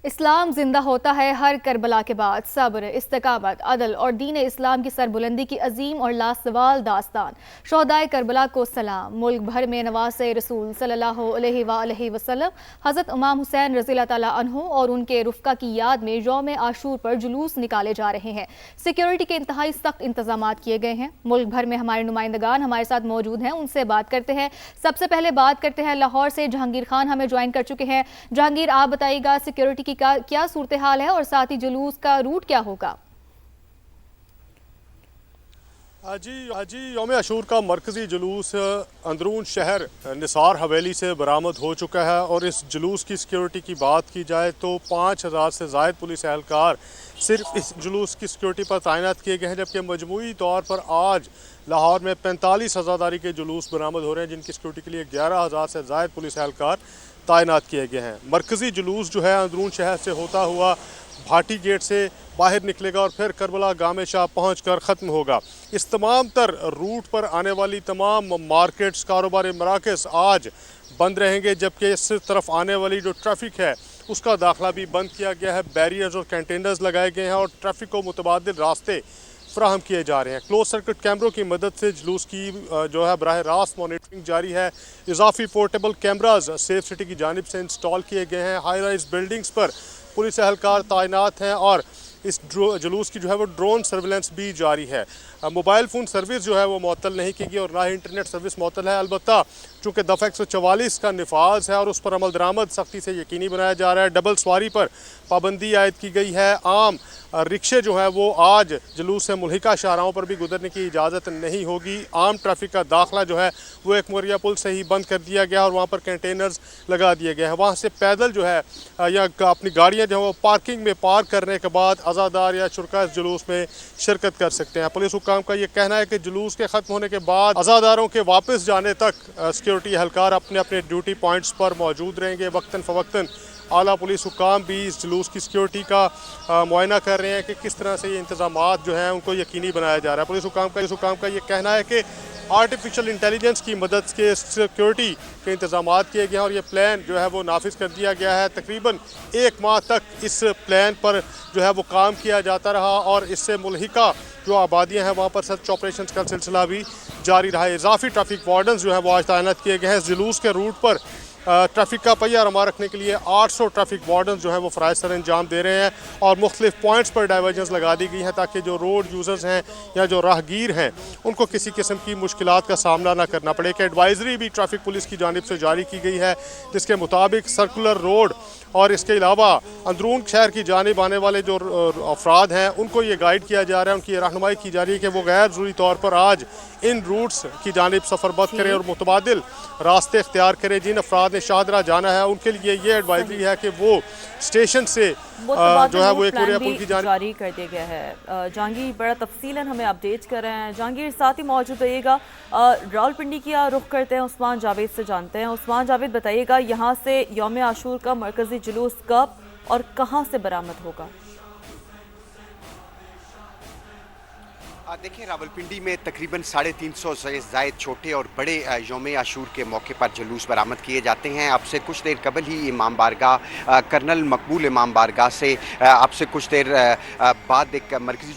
اسلام زندہ ہوتا ہے ہر کربلا کے بعد۔ صبر، استقامت، عدل اور دین اسلام کی سربلندی کی عظیم اور لاسوال داستان۔ شہدائے کربلا کو سلام۔ ملک بھر میں نواسۂ رسول صلی اللہ علیہ وآلہ وسلم حضرت امام حسین رضی اللہ تعالیٰ عنہ اور ان کے رفقا کی یاد میں یوم عاشور پر جلوس نکالے جا رہے ہیں۔ سیکیورٹی کے انتہائی سخت انتظامات کیے گئے ہیں۔ ملک بھر میں ہمارے نمائندگان ہمارے ساتھ موجود ہیں، ان سے بات کرتے ہیں۔ سب سے پہلے بات کرتے ہیں لاہور سے، جہانگیر خان ہمیں جوائن کر چکے ہیں۔ جہانگیر، آپ بتائیے گا سیکیورٹی کی کیا صورتحال ہے اور ساتھ ہی جلوس کا روٹ کیا ہوگا؟ جی یوم عاشور کا مرکزی جلوس اندرون شہر نثار حویلی سے برآمد ہو چکا ہے، اور اس جلوس کی سیکیورٹی کی بات کی جائے تو 5000 سے زائد پولیس اہلکار صرف اس جلوس کی سیکیورٹی پر تعینات کیے گئے ہیں، جبکہ مجموعی طور پر آج لاہور میں 45 عزاداری کے جلوس برآمد ہو رہے ہیں، جن کی سیکیورٹی کے لیے 11000 سے زائد پولیس اہلکار تعینات کیے گئے ہیں۔ مرکزی جلوس جو ہے اندرون شہر سے ہوتا ہوا بھاٹی گیٹ سے باہر نکلے گا اور پھر کربلا گام شاہ پہنچ کر ختم ہوگا۔ اس تمام تر روٹ پر آنے والی تمام مارکیٹس، کاروباری مراکز آج بند رہیں گے، جبکہ اس طرف آنے والی جو ٹریفک ہے اس کا داخلہ بھی بند کیا گیا ہے۔ بیریئرز اور کنٹینرز لگائے گئے ہیں اور ٹریفک کو متبادل راستے فراہم کیے جا رہے ہیں۔ کلوز سرکٹ کیمروں کی مدد سے جلوس کی جو ہے براہ راست مانیٹرنگ جاری ہے۔ اضافی پورٹیبل کیمراز سیف سٹی کی جانب سے انسٹال کیے گئے ہیں۔ ہائی رائز بلڈنگز پر پولیس اہلکار تعینات ہیں اور اس جلوس کی جو ہے وہ ڈرون سرویلنس بھی جاری ہے۔ موبائل فون سروس جو ہے وہ معطل نہیں کی گئی اور نہ ہی انٹرنیٹ سروس معطل ہے، البتہ چونکہ دفعہ 144 کا نفاذ ہے اور اس پر عمل درآمد سختی سے یقینی بنایا جا رہا ہے۔ ڈبل سواری پر پابندی عائد کی گئی ہے۔ عام رکشے جو ہے وہ آج جلوس سے ملحقہ شاہراہوں پر بھی گزرنے کی اجازت نہیں ہوگی۔ عام ٹریفک کا داخلہ جو ہے وہ ایک موریا پل سے ہی بند کر دیا گیا اور وہاں پر کنٹینرز لگا دیے گئے ہیں۔ وہاں سے پیدل جو ہے یا اپنی گاڑیاں جو ہیں وہ پارکنگ میں پارک کرنے کے بعد عزادار یا شرکاء اس جلوس میں شرکت کر سکتے ہیں۔ پولیس حکام کا یہ کہنا ہے کہ جلوس کے ختم ہونے کے بعد عزاداروں کے واپس جانے تک سیکیورٹی اہلکار اپنے اپنے ڈیوٹی پوائنٹس پر موجود رہیں گے۔ وقتاً فوقتاً اعلیٰ پولیس حکام بھی اس جلوس کی سیکیورٹی کا معائنہ کر رہے ہیں کہ کس طرح سے یہ انتظامات جو ہیں ان کو یقینی بنایا جا رہا ہے۔ پولیس حکام کا یہ کہنا ہے کہ آرٹیفیشل انٹیلیجنس کی مدد سے سیکیورٹی کے انتظامات کیے گئے ہیں اور یہ پلان جو ہے وہ نافذ کر دیا گیا ہے۔ تقریباً 1 ماہ تک اس پلان پر جو ہے وہ کام کیا جاتا رہا اور اس سے ملحقہ جو آبادیاں ہیں وہاں پر سرچ آپریشنز کا سلسلہ بھی جاری رہا ہے۔ اضافی ٹریفک وارڈنز جو ہیں وہ آج تعینات کیے گئے ہیں۔ جلوس کے روٹ پر ٹریفک کا پہیہ رما رکھنے کے لیے 800 ٹریفک وارڈنز جو ہیں وہ فرائض سر انجام دے رہے ہیں اور مختلف پوائنٹس پر ڈائیورجنز لگا دی گئی ہیں تاکہ جو روڈ یوزرز ہیں یا جو راہگیر ہیں ان کو کسی قسم کی مشکلات کا سامنا نہ کرنا پڑے۔ کہ ایڈوائزری بھی ٹریفک پولیس کی جانب سے جاری کی گئی ہے، جس کے مطابق سرکولر روڈ اور اس کے علاوہ اندرون شہر کی جانب آنے والے جو افراد ہیں ان کو یہ گائیڈ کیا جا رہا ہے، ان کی رہنمائی کی جا رہی ہے کہ وہ غیر ضروری طور پر آج ان روٹس کی جانب سفر بند کریں اور متبادل راستے اختیار کریں۔ جن افراد نے شاہدرہ جانا ہے ان کے لیے یہ ایڈوائزری ہے کہ وہ اسٹیشن سے جو ہے وہ ایک موریا پل کی جانب جاری کر دیا گیا ہے۔ جہانگیر بڑا تفصیلاً ہمیں اپڈیٹ کر رہے ہیں۔ جہانگیر ساتھ ہی موجود رہیے گا۔ راولپنڈی کی رخ کرتے ہیں، عثمان جاوید سے جانتے ہیں۔ عثمان جاوید بتائیے گا یہاں سے یوم عاشور کا مرکزی جلوس کب اور کہاں سے برآمد ہوگا؟ دیکھیں، راولپنڈی میں تقریباً 350 سے زائد چھوٹے اور بڑے یوم عاشور کے موقع پر جلوس برآمد کیے جاتے ہیں۔ اب سے کچھ دیر قبل ہی امام بارگاہ کرنل مقبول امام بارگاہ سے اب سے کچھ دیر بعد ایک مرکزی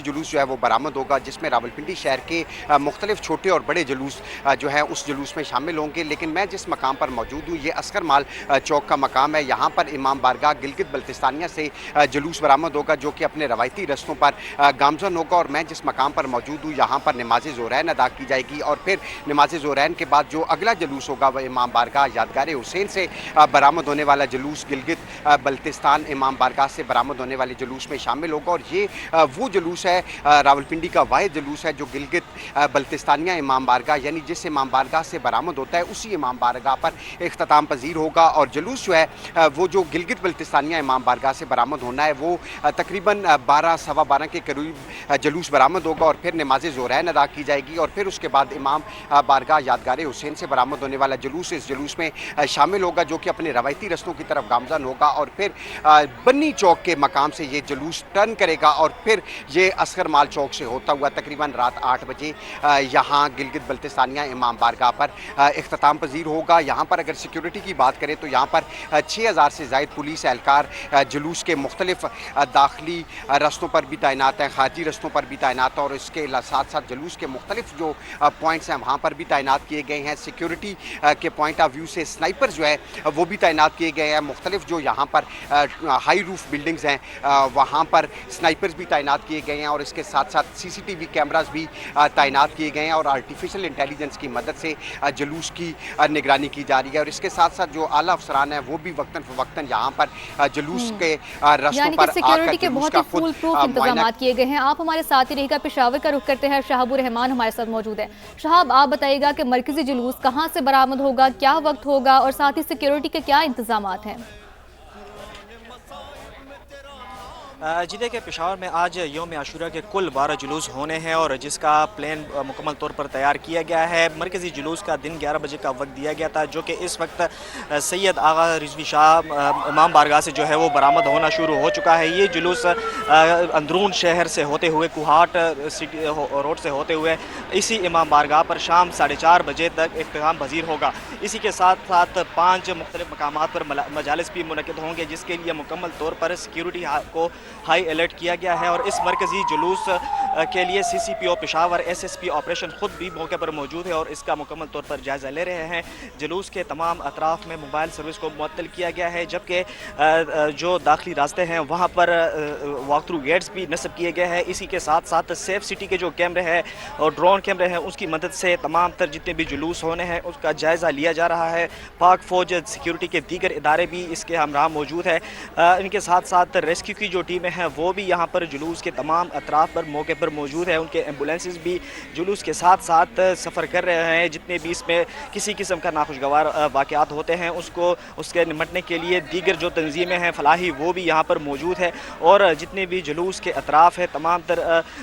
جلوس جو ہے وہ برآمد ہوگا، جس میں راولپنڈی شہر کے مختلف چھوٹے اور بڑے جلوس جو ہیں اس جلوس میں شامل ہوں گے۔ لیکن میں جس مقام پر موجود ہوں یہ عسکر مال چوک کا مقام ہے۔ یہاں پر امام بارگاہ گلگت بلتستانیہ سے جلوس برآمد ہوگا جو کہ اپنے روایتی رستوں پر گامزن ہوگا، اور میں جس مقام پر موجود ہوں یہاں پر نماز زہرین ادا کی جائے گی اور پھر نماز زہرین کے بعد جو اگلا جلوس ہوگا وہ امام بارگاہ یادگار حسین سے برآمد ہونے والا جلوس گلگت بلتستان امام بارگاہ سے برآمد ہونے والے جلوس میں شامل ہوگا، اور یہ وہ جلوس ہے راولپنڈی کا واحد جلوس ہے جو گلگت بلتستانیہ امام بارگاہ یعنی جس امام بارگاہ سے برآمد ہوتا ہے اسی امام بارگاہ پر اختتام پذیر ہوگا۔ اور جلوس جو ہے وہ جو گلگت بلتستانیہ امام بارگاہ سے برآمد ہونا ہے وہ تقریباً 12 سوا 12 کے قریب جلوس برآمد ہوگا اور پھر نماز زہرین ادا کی جائے گی، اور پھر اس کے بعد امام بارگاہ یادگار حسین سے برآمد ہونے والا جلوس اس جلوس میں شامل ہوگا جو کہ اپنے روایتی رستوں کی طرف گامزن ہوگا، اور پھر بنی چوک کے مقام سے یہ جلوس ٹرن کرے گا اور پھر یہ عسکر مال چوک سے ہوتا ہوا تقریباً رات 8 بجے बजे यहाँ गिलगित बल्तिस्तानिया इमाम बारगाह पर इख्तिताम पजीर होगा। यहाँ पर अगर सिक्योरिटी की बात करें तो यहाँ पर 6000 से ज़ायद पुलिस एहलकार जुलूस के मुख्तलिफ दाखिली रस्तों पर भी तैनात हैं, खारजी रस्तों पर भी तैनात हैं और इसके साथ साथ जुलूस के मुख्तलिफ जो पॉइंट्स हैं वहाँ पर भी तैनात किए गए हैं। सिक्योरिटी के पॉइंट ऑफ व्यू से स्नाइपर जो है वो भी तैनात किए गए हैं। मुख्तलिफ जो यहाँ पर हाई रूफ बिल्डिंग्स हैं वहाँ पर स्नाइपर्स भी तैनात किए गए हैं और इसके साथ साथ CCTV कैमरास भी तैनात किए गए हैं और आर्टिफिशियल इंटेलिजेंस की मदद से जुलूस की निगरानी की जा रही है। और इसके साथ साथ जो आला अफसरान हैं वो भी वक्तन फ़वक्तन यहाँ पर जुलूस के रस्तों पर सिक्योरिटी के बहुत ही का फुल प्रूफ इंतजाम किए गए हैं। आप हमारे साथ ही रहेगा। पेशावर का रुख करते हैं, शहाबुर रहमान हमारे साथ मौजूद है। शहाब, आप बताइएगा कि मरकजी जुलूस कहाँ से बरामद होगा, क्या वक्त होगा और साथ ही सिक्योरिटी के क्या इंतजामात हैं? जी देखिए, पेशावर में आज यौम आशूरा के कुल 12 जुलूस होने हैं और जिसका प्लान मुकम्मल तौर पर तैयार किया गया है। मरकज़ी जुलूस का दिन 11 बजे का वक्त दिया गया था, जो कि इस वक्त सैयद आगा रिजवी शाह इमाम बारगाह से जो है वो बरामद होना शुरू हो चुका है। ये जुलूस अंदरून शहर से होते हुए कुहाट सिटी रोड से होते हुए इसी इमाम बारगाह पर शाम 4:30 बजे तक इख्तिताम पजीर होगा। इसी के साथ साथ 5 मुख्तलिफ मकामात पर मजालिस भी मुनक़िद होंगे, जिसके लिए मुकम्मल तौर पर सिक्योरिटी को हाई अलर्ट किया गया है। और इस मरकज़ी जुलूस के लिए CCPO पेशावर SSP ऑपरेशन ख़ुद भी मौके पर मौजूद है और इसका मुकम्मल तौर पर जायज़ा ले रहे हैं। जुलूस के तमाम अतराफ़ में मोबाइल सर्विस को मुअत्तल किया गया है, जबकि जो दाखिली रास्ते हैं वहाँ पर वॉक थ्रू गेट्स भी नस्ब किए गए हैं। इसी के साथ साथ सेफ सिटी के जो कैमरे हैं और ड्रोन कैमरे हैं उसकी मदद से तमाम तर जितने भी जुलूस होने हैं उसका जायज़ा लिया जा रहा है। पाक फ़ौज सिक्योरिटी के दीगर इदारे भी इसके हमरा मौजूद है। इनके साथ साथ रेस्क्यू की जो टीमें हैं वो भी यहाँ पर जुलूस के तमाम अतराफ़ पर मौके पर मौजूद है। उनके एम्बुलेंसेस भी जुलूस के साथ साथ सफ़र कर रहे हैं। जितने भी इसमें किसी किस्म का नाखुशगवार वाक़यात होते हैं उसके निपटने के लिए दीगर जो तंजीमें हैं फलाही वो भी यहाँ पर मौजूद है। और जितने भी जुलूस के अतराफ़ है तमाम तर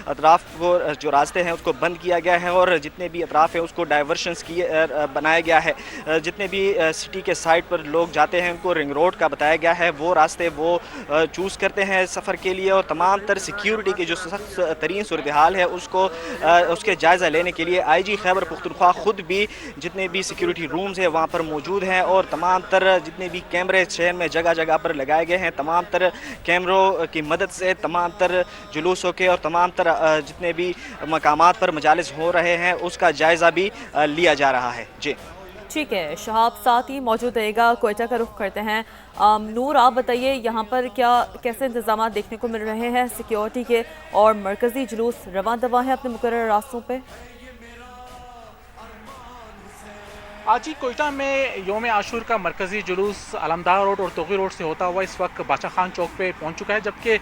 अतराफ़ को जो रास्ते हैं उसको बंद किया गया है और जितने भी अतराफ़ है उसको डाइवर्शंस किए बनाया गया है। जितने भी सिटी के साइड पर लोग जाते हैं उनको रिंग रोड का बताया गया है, वो रास्ते वो चूज़ करते हैं सफ़र के लिए। और तमाम तर सिक्योरिटी की जो सख्त तरीन सूरत हाल है उसके जायज़ा लेने के लिए IG खैबर पख्तूनख्वा ख़ुद भी जितने भी सिक्योरिटी रूम्स हैं वहाँ पर मौजूद हैं और तमाम तर जितने भी कैमरे शहर में जगह जगह पर लगाए गए हैं, तमाम तर कैमरों की मदद से तमाम तर जुलूसों के और तमाम तर जितने भी मकामात पर मजालिस हो रहे हैं उसका जायज़ा भी लिया जा रहा है। जी ठीक है, शहाब साथ ही मौजूद रहेगा। क्वेटा का रुख करते हैं। नूर, आप बताइए यहाँ पर कैसे इंतजाम देखने को मिल रहे हैं सिक्योरिटी के और मरकज़ी जुलूस रवां दवा है अपने मुकर्रर रास्तों पे? आज ही कोयटा में यौम आशूर का मरकज़ी जुलूस अलमदार रोड और तोगी रोड से होता हुआ इस वक्त बादशाह खान चौक पे पहुंच चुका है, जबकि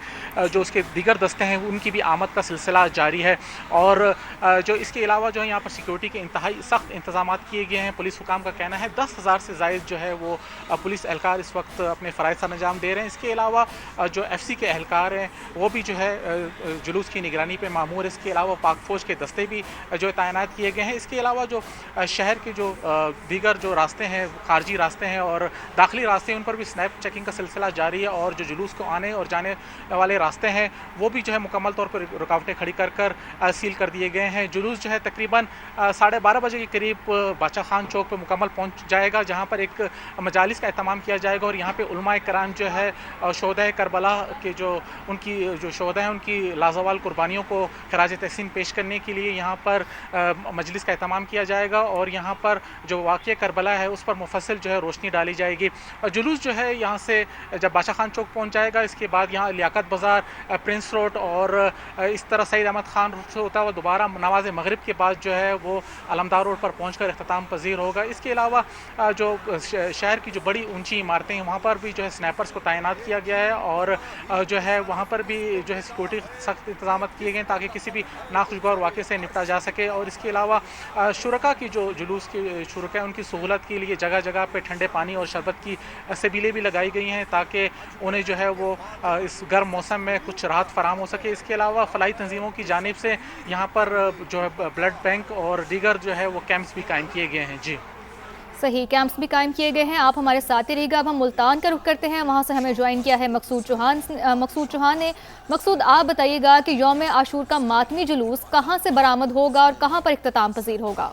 जो उसके दीगर दस्ते हैं उनकी भी आमद का सिलसिला जारी है। और जो इसके अलावा जो है यहाँ पर सिक्योरिटी के इंतहाई सख्त इंतजाम किए गए हैं। पुलिस हुकाम का कहना है 10,000 से ज़ायद जो है वो पुलिस एहलकार इस वक्त अपने फ़राइज़ का अंजाम दे रहे हैं। इसके अलावा जो FC के एहलकार हैं वो भी जो है जुलूस की निगरानी पर मामूर है। इसके अलावा पाक फ़ौज के दस्ते भी जो है तैनात किए गए हैं। इसके अलावा जो शहर के जो दीगर जो रास्ते हैं, खारजी रास्ते हैं और दाखिली रास्ते हैं, उन पर भी स्नैप चेकिंग का सिलसिला जारी है। और जो जुलूस को आने और जाने वाले रास्ते हैं वो भी जो है मुकम्मल तौर पर रुकावटें खड़ी कर सील कर दिए गए हैं। जुलूस जो है तकरीबन 12:30 बजे के करीब बादशाह खान चौक पर मुकम्मल पहुंच जाएगा, जहां पर एक मजालिस का एहतमाम किया जाएगा। और यहाँ पर उलमाए कराम जो है शोहदाए करबला के जो उनकी जो शोहदा हैं उनकी लाजवाल कुर्बानियों को खराज तहसीन पेश करने के लिए यहाँ पर मजलिस का एहतमाम किया जाएगा। और यहाँ पर जो वाक़या करबला है उस पर मुफस्सिल जो है रोशनी डाली जाएगी। जुलूस जो है यहाँ से जब बादशाह खान चौक पहुँच जाएगा इसके बाद यहाँ लियाकत बाज़ार, प्रिंस रोड और इस तरह सईद अहमद खान रोड से होता हुआ दोबारा नमाज मगरिब के बाद जो है वो अलमदार रोड पर पहुँच कर अख्ताम पजीर होगा। इसके अलावा जो शहर की जो बड़ी ऊँची इमारतें हैं वहाँ पर भी जो है स्नैपर्स को तैनात किया गया है और जो है वहाँ पर भी जो है सिक्योरिटी सख्त इंतजाम किए गए ताकि किसी भी नाखुशगवार वाक़े से निपटा जा सके। और इसके अलावा शुरका की जो जुलूस के शुरका उनकी सहूलत के लिए जगह जगह पे ठंडे पानी और शरबत की सबीलें भी लगाई गई हैं ताकि उन्हें जो है वो इस गर्म मौसम में कुछ राहत फराम हो सके। इसके अलावा फलाही तंजीमों की जानिब से यहाँ पर जो है ब्लड बैंक और दीगर जो है वो कैंप्स भी कायम किए गए हैं। जी सही कैंप्स भी कायम किए गए हैं। आप हमारे साथ ही रहिएगा। अब हम मुल्तान का रुख करते हैं, वहाँ से हमें ज्वाइन किया है मकसूद चौहान ने। मकसूद, आप बताइएगा कि यौम आशूर का मातमी जुलूस कहाँ से बरामद होगा और कहाँ पर इख्तिताम पजीर होगा?